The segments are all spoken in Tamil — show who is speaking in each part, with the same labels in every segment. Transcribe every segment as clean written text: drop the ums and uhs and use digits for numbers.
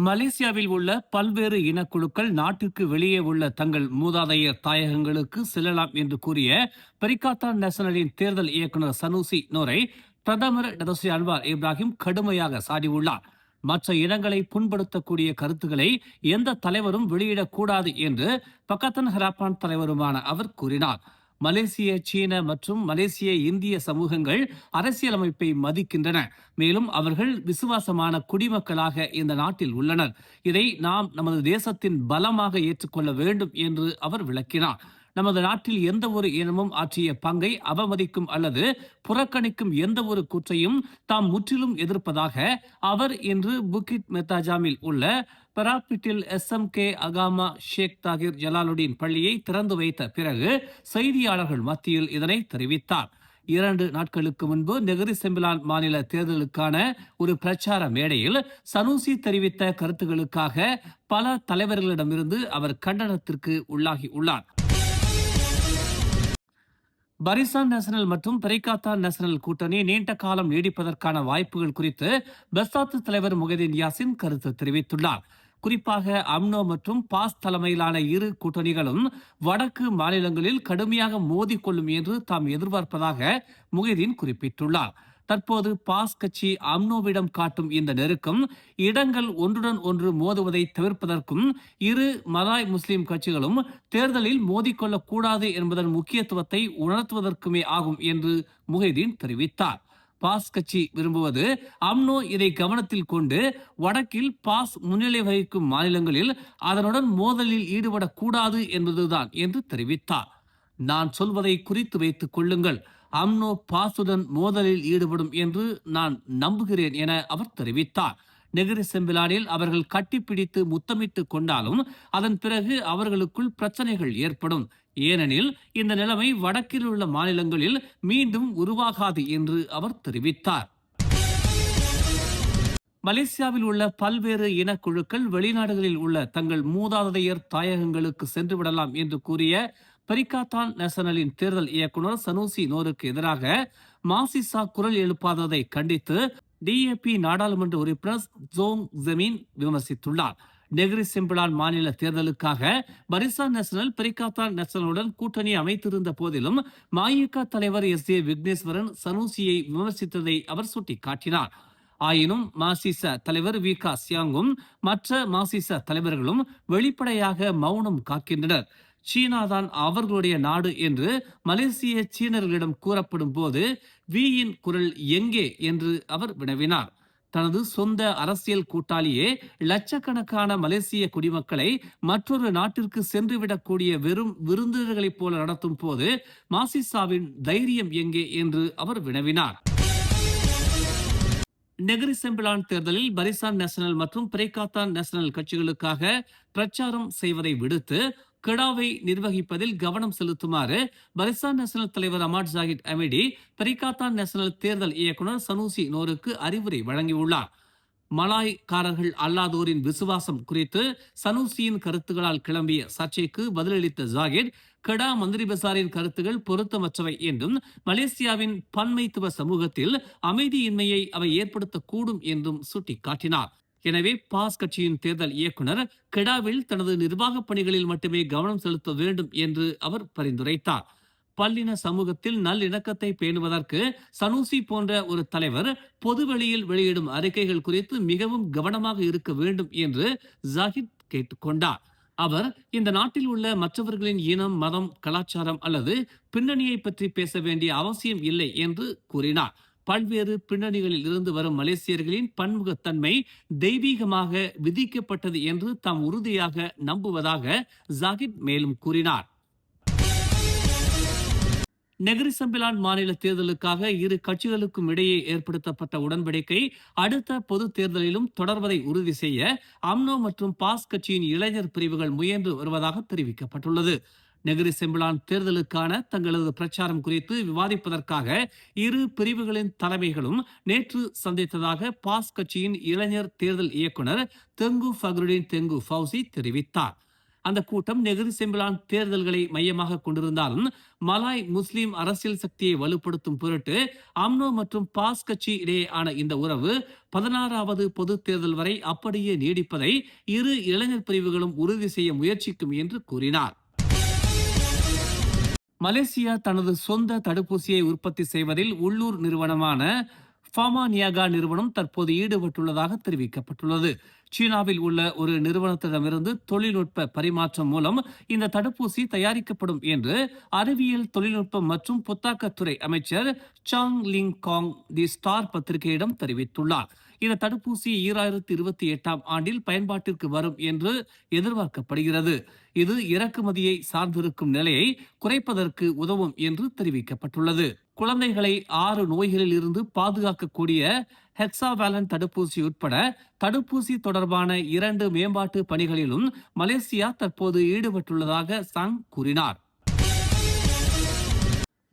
Speaker 1: மலேசியாவில் உள்ள பல்வேறு இனக்குழுக்கள் நாட்டிற்கு வெளியே உள்ள தங்கள் மூதாதையர் தாயகங்களுக்கு செல்லலாம் என்று கூறிய பெரிகாத்தான் நேஷனலின் தேர்தல் இயக்குனர் சனூசி நோரை பிரதமர் டதோஸ்ரீ அன்வார் இப்ராஹிம் கடுமையாக சாடியுள்ளார். மற்ற இனங்களை புண்படுத்தக்கூடிய கருத்துக்களை எந்த தலைவரும் வெளியிடக்கூடாது என்று பக்கத்தன் ஹராப்பான் தலைவருமான அவர் கூறினார். மலேசிய சீன மற்றும் மலேசிய இந்திய சமூகங்கள் அரசியலமைப்பை மதிக்கின்றன. மேலும் அவர்கள் விசுவாசமான குடிமக்களாக இந்த நாட்டில் உள்ளனர். இதை நாம் நமது தேசத்தின் பலமாக ஏற்றுக்கொள்ள வேண்டும் என்று அவர் விளக்கினார். நமது நாட்டில் எந்த ஒரு இனமும் ஆற்றிய பங்கை அவமதிக்கும் அல்லது புறக்கணிக்கும் எந்த ஒரு கூற்றையும் தாம் முற்றிலும் எதிர்ப்பதாக அவர் இன்று புக்கிட் மெத்தாஜாமில் உள்ள பராப்பிட்டில் SMK அகாமா ஷேக் தாகிர் ஜலாலுடீன் பள்ளியை திறந்து வைத்த பிறகு செய்தியாளர்கள் மத்தியில் இதனை தெரிவித்தார். 2 நாட்களுக்கு முன்பு நெகிரி செம்பிலான் மாநில தேர்தலுக்கான ஒரு பிரச்சார மேடையில் சனூசி தெரிவித்த கருத்துக்களுக்காக பல தலைவர்களிடமிருந்து அவர் கண்டனத்திற்கு உள்ளாகி உள்ளார். பரிசான் நேஷனல் மற்றும் பெரிகாத்தான் நேஷனல் கூட்டணி நீண்ட காலம் நீடிப்பதற்கான வாய்ப்புகள் குறித்து பெஸ்தாத்து தலைவர் முகதீன் யாசின் கருத்து தெரிவித்துள்ளார். குறிப்பாக அம்னோ மற்றும் பாஸ் தலைமையிலான இரு கூட்டணிகளும் வடக்கு மாநிலங்களில் கடுமையாக மோதிக்கொள்ளும் என்று தாம் எதிர்பார்ப்பதாக முகதீன் குறிப்பிட்டுள்ளார். தற்போது பாஸ் கட்சி அம்னோவிடம் காட்டும் இந்த நெருக்கம் இடங்கள் ஒன்றுடன் ஒன்று மோதுவதை தவிர்ப்பதற்கும் இரு மலாய் முஸ்லிம் கட்சிகளும் தேர்தலில் மோதிக்கொள்ளக் கூடாது என்பதன் முக்கியத்துவத்தை உணர்த்துவதற்குமே ஆகும் என்று முஹைதீன் தெரிவித்தார். பாஸ் கட்சி விரும்புவது அம்னோ இதை கவனத்தில் கொண்டு வடக்கில் பாஸ் முன்னிலை வகிக்கும் மாநிலங்களில் அதனுடன் மோதலில் ஈடுபடக்கூடாது என்பதுதான் என்று தெரிவித்தார். நான் சொல்வதை குறித்து வைத்துக் கொள்ளுங்கள். அம்னோ பாசுடன் மோதலில் ஈடுபடும் என்று நான் நம்புகிறேன் என அவர் தெரிவித்தார். நெகிரி செம்பிலானில் அவர்கள் கட்டிப்பிடித்து முத்தமிட்டு கொண்டாலும் அதன் பிறகு அவர்களுக்குள் பிரச்சனைகள் ஏற்படும். ஏனெனில் இந்த நிலைமை வடக்கில் உள்ள மாநிலங்களில் மீண்டும் உருவாகாது என்று அவர் தெரிவித்தார். மலேசியாவில் உள்ள பல்வேறு இனக்குழுக்கள் வெளிநாடுகளில் உள்ள தங்கள் மூதாதையர் தாயகங்களுக்கு சென்று விடலாம் என்று கூறிய பெரிகாத்தான் நேஷனலின் தேர்தல் இயக்குனர் சனூசி நோருக்கு எதிராக மாசிசா குரல் எழுப்பாததை கண்டித்து DAP நாடாளுமன்ற உறுப்பினர் ஜோங் ஜெமீன் விமர்சித்துள்ளார். நெகிரி செம்பிலான் மாநில தேர்தலுக்காக பரிசான் நேஷனல் பெரிகாத்தான் நேஷனலுடன் கூட்டணி அமைத்திருந்த போதிலும் மாயிகா தலைவர் SA விக்னேஸ்வரன் சனூசியை விமர்சித்ததை அவர் சுட்டிக்காட்டினார். ஆயினும் மாசிச தலைவர் விகா சியாங்கும் மற்ற மாசிச தலைவர்களும் வெளிப்படையாக மௌனம் காக்கின்றனர். சீனாதான் அவர்களுடைய நாடு என்று மலேசிய சீனர்களிடம் கூறப்படும் போது வியின் குரல் எங்கே என்று அவர் வினவினார். தனது சொந்த அரசியல் கூட்டாளியே லட்சக்கணக்கான மலேசிய குடிமக்களை மற்றொரு நாட்டிற்கு சென்றுவிடக்கூடிய வெறும் விருந்தினர்களைப் போல நடத்தும் போது மாசிசாவின் தைரியம் எங்கே என்று அவர் வினவினார். நெகிரி செம்பிலான் தேர்தலில் பரிசான் நேஷனல் மற்றும் பெரிகாத்தான் நேஷனல் கட்சிகளுக்காக பிரச்சாரம் செய்வதை விடுத்து கெடாவை நிர்வகிப்பதில் கவனம் செலுத்துமாறு பரிசான் நேஷனல் தலைவர் அமாட் ஜாகிட் அமிடி பெரிகாத்தான் நேஷனல் தேர்தல் இயக்குனர் சனூசி நோருக்கு அறிவுரை வழங்கியுள்ளார். மலாய்க்காரர்கள் அல்லாதோரின் விசுவாசம் குறித்து சனூசியின் கருத்துகளால் கிளம்பிய சர்ச்சைக்கு பதிலளித்த ஜாகிட் கெடா மந்திரி பசாரின் கருத்துகள் பொருத்தமற்றவை என்றும் மலேசியாவின் பன்மைத்துவ சமூகத்தில் அமைதியின்மையை அவை ஏற்படுத்தக்கூடும் என்றும் சுட்டிக்காட்டினார். எனவே பாஸ் கட்சியின் தேர்தல் இயக்குனர் கெடாவில் தனது நிர்வாக பணிகளில் மட்டுமே கவனம் செலுத்த வேண்டும் என்று அவர் பரிந்துரைத்தார். பல்லின சமூகத்தில் நல்லிணக்கத்தை பேணுவதற்கு சனூசி போன்ற ஒரு தலைவர் பொதுவெளியில் வெளியிடும் அறிக்கைகள் குறித்து மிகவும் கவனமாக இருக்க வேண்டும் என்று ஜாகித் கேட்டுக்கொண்டார். அவர் இந்த நாட்டில் உள்ள மற்றவர்களின் இனம், மதம், கலாச்சாரம் அல்லது பின்னணியை பற்றி பேச வேண்டிய அவசியம் இல்லை என்று கூறினார். பல்வேறு பின்னணிகளில் இருந்து வரும் மலேசியர்களின் பன்முகத்தன்மை தெய்வீகமாக விதிக்கப்பட்டது என்று தாம் உறுதியாக நம்புவதாக ஜாகித் மேலும் கூறினார். நெகிரி செம்பிலான் மாநில தேர்தலுக்காக இரு கட்சிகளுக்கும் இடையே ஏற்படுத்தப்பட்ட உடன்படிக்கை அடுத்த பொது தேர்தலிலும் தொடர்வதை உறுதி செய்ய அம்னோ மற்றும் பாஸ் கட்சியின் இளைஞர் பிரிவுகள் முயன்று வருவதாக தெரிவிக்கப்பட்டுள்ளது. நெகிரி செம்பிலான் தேர்தலுக்கான தங்களது பிரச்சாரம் குறித்து விவாதிப்பதற்காக இரு பிரிவுகளின் தலைமைகளும் நேற்று சந்தித்ததாக பாஸ் கட்சியின் இளைஞர் தேர்தல் இயக்குனர் தெங்கு ஃபக்ருடின் தெங்கு ஃபவுசி தெரிவித்தார். அந்த கூட்டம் நெகிரி செம்பிலான் தேர்தல்களை மையமாக கொண்டிருந்தாலும் மலாய் முஸ்லிம் அரசியல் சக்தியை வலுப்படுத்தும் பொருட்டு அம்னோ மற்றும் பாஸ் கட்சி இடையேயான இந்த உறவு 16வது பொது தேர்தல் வரை அப்படியே நீடிப்பதை இரு இளைஞர் பிரிவுகளும் உறுதி செய்ய முயற்சிக்கும் என்று கூறினார். மலேசியா தனது சொந்த தடுப்பூசியை உற்பத்தி செய்வதில் உள்ளூர் நிறுவனமான ஃபார்மானியாகா நிறுவனம் தற்போது ஈடுபட்டுள்ளதாக தெரிவிக்கப்பட்டுள்ளது. சீனாவில் உள்ள ஒரு நிறுவனத்திடமிருந்து தொழில்நுட்ப பரிமாற்றம் மூலம் இந்த தடுப்பூசி தயாரிக்கப்படும் என்று அறிவியல் தொழில்நுட்பம் மற்றும் புத்தாக்கத்துறை அமைச்சர் சாங் லிங் காங் தி ஸ்டார் பத்திரிகையிடம் தெரிவித்துள்ளார். இந்த தடுப்பூசி 2028ஆம் ஆண்டில் பயன்பாட்டிற்கு வரும் என்று எதிர்பார்க்கப்படுகிறது. இது இறக்குமதியை சார்ந்திருக்கும் நிலையை குறைப்பதற்கு உதவும் என்று தெரிவிக்கப்பட்டுள்ளது. குழந்தைகளை 6 நோய்களில் இருந்து பாதுகாக்கக்கூடிய ஹெக்ஸாவேலன் தடுப்பூசி உட்பட தடுப்பூசி தொடர்பான 2 மேம்பாட்டு பணிகளிலும் மலேசியா தற்போது ஈடுபட்டுள்ளதாக சாங் கூறினார்.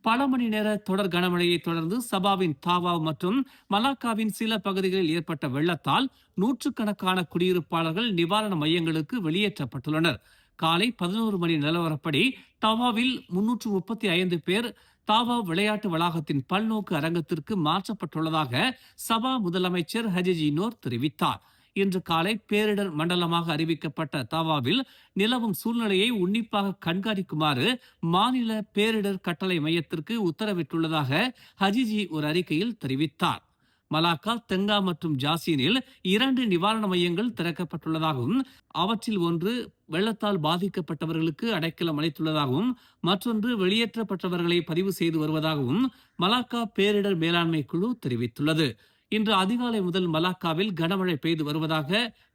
Speaker 1: பல மணி நேர தொடர் கனமழையை தொடர்ந்து சபாவின் தாவா மற்றும் மலாக்காவின் சில பகுதிகளில் ஏற்பட்ட வெள்ளத்தால் நூற்றுக்கணக்கான குடியிருப்பாளர்கள் நிவாரண மையங்களுக்கு வெளியேற்றப்பட்டுள்ளனர். காலை 11 மணி நிலவரப்படி தவாவில் 335 பேர் தாவா விளையாட்டு வளாகத்தின் பல்நோக்கு அரங்கத்திற்கு மாற்றப்பட்டுள்ளதாக சபா முதலமைச்சர் ஹஜிஜி நோர் தெரிவித்தார். இன்று காலை பேரிடர் மண்டலமாக அறிவிக்கப்பட்ட தாவாவில் நிலவும் சூழ்நிலையை உன்னிப்பாக கண்காணிக்குமாறு மாநில பேரிடர் கட்டளை மையத்திற்கு உத்தரவிட்டுள்ளதாக ஹஜிஜி ஒரு அறிக்கையில் தெரிவித்தார். மலாக்கா, தெங்கா மற்றும் ஜாசீனில் 2 நிவாரண மையங்கள் திறக்கப்பட்டுள்ளதாகவும் அவற்றில் ஒன்று வெள்ளத்தால் பாதிக்கப்பட்டவர்களுக்கு அடைக்கலம் அளித்துள்ளதாகவும் மற்றொன்று வெளியேற்றப்பட்டவர்களை பதிவு செய்து வருவதாகவும் மலாக்கா பேரிடர் மேலாண்மை குழு தெரிவித்துள்ளது. இன்று அதிகாலை முதல் மலாக்காவில் கனமழை பெய்து வருவதாக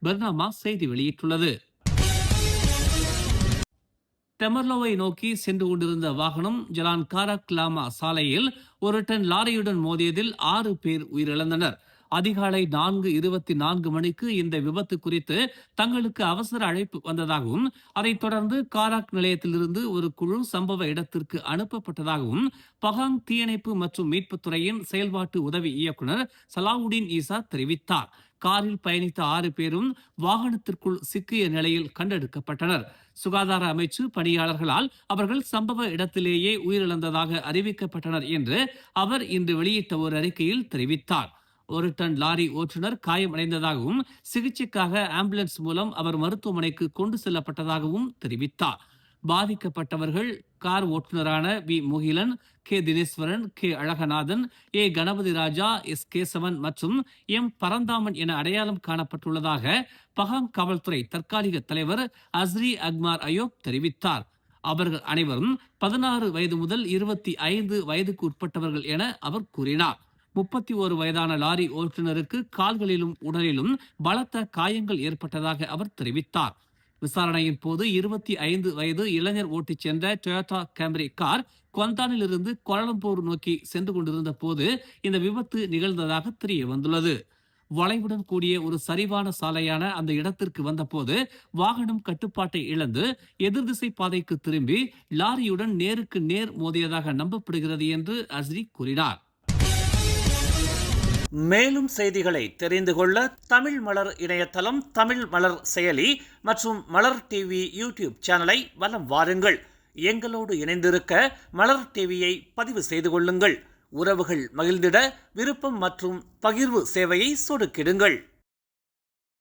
Speaker 1: பெர்னாமா செய்தி வெளியிட்டுள்ளது. டெமர்லோவை நோக்கி சென்று கொண்டிருந்த வாகனம் ஜலான் காராக் லாமா சாலையில் ஒரு டன் லாரியுடன் மோதியதில் 6 பேர் உயிரிழந்தனர். அதிகாலை 4:24 மணிக்கு இந்த விபத்து குறித்து தங்களுக்கு அவசர அழைப்பு வந்ததாகவும் அதைத் தொடர்ந்து காராக் நிலையத்திலிருந்து ஒரு குழு சம்பவ இடத்திற்கு அனுப்பப்பட்டதாகவும் பகாங் தீயணைப்பு மற்றும் மீட்புத்துறையின் செயல்பாட்டு உதவி இயக்குனர் சலாவுடீன் ஈசா தெரிவித்தார். காரில் பயணித்த 6 பேரும் வாகனத்திற்குள் சிக்கிய நிலையில் கண்டெடுக்கப்பட்டனர். சுகாதார அமைச்சு பணியாளர்களால் அவர்கள் சம்பவ இடத்திலேயே உயிரிழந்ததாக அறிவிக்கப்பட்டனர் என்று அவர் இன்று வெளியிட்ட ஒரு அறிக்கையில் தெரிவித்தார். ஒரு டன் லாரி ஓட்டுநர் காயமடைந்ததாகவும் சிகிச்சைக்காக ஆம்புலன்ஸ் மூலம் அவர் மருத்துவமனைக்கு கொண்டு செல்லப்பட்டதாகவும் தெரிவித்தார். பாதிக்கப்பட்டவர்கள் கார் ஓட்டுநரான V Mugilan, K Dineshwaran, K Azhaganathan, A Ganapathi Raja, S Kesavan மற்றும் எம் பரந்தாமன் என அடையாளம் காணப்பட்டுள்ளதாக பகாங் காவல்துறை தற்காலிக தலைவர் அஸ்ரி அக்மார் அயோப் தெரிவித்தார். அவர்கள் அனைவரும் 16 வயது முதல் 25 வயதுக்கு உட்பட்டவர்கள் என அவர் கூறினார். 31 வயதான லாரி ஓட்டுநருக்கு கால்களிலும் உடலிலும் பலத்த காயங்கள் ஏற்பட்டதாக அவர் தெரிவித்தார். விசாரணையின் போது 25 வயது இளைஞர் ஓட்டிச் சென்ற டொயோட்டா கேம்ரி கார் கொந்தானிலிருந்து கோலம்பூர் நோக்கி சென்று கொண்டிருந்த போது இந்த விபத்து நிகழ்ந்ததாக தெரிய வந்துள்ளது. வளைவுடன் கூடிய ஒரு சரிவான சாலையான அந்த இடத்திற்கு வந்தபோது வாகனம் கட்டுப்பாட்டை இழந்து எதிர்திசை பாதைக்கு திரும்பி லாரியுடன் நேருக்கு நேர் மோதியதாக நம்பப்படுகிறது என்று அஸ்ரி கூறினார். மேலும் செய்திகளை தெரிந்து கொள்ள தமிழ் மலர் இணையதளம், தமிழ் மலர் செயலி மற்றும் மலர் டிவி யூடியூப் சேனலை வலம் வாருங்கள். எங்களோடு இணைந்திருக்க மலர் டிவியை பதிவு செய்து கொள்ளுங்கள். உறவுகள் மகிழ்ந்திட விருப்பம் மற்றும் பகிர்வு சேவையை சொடுக்கிடுங்கள்.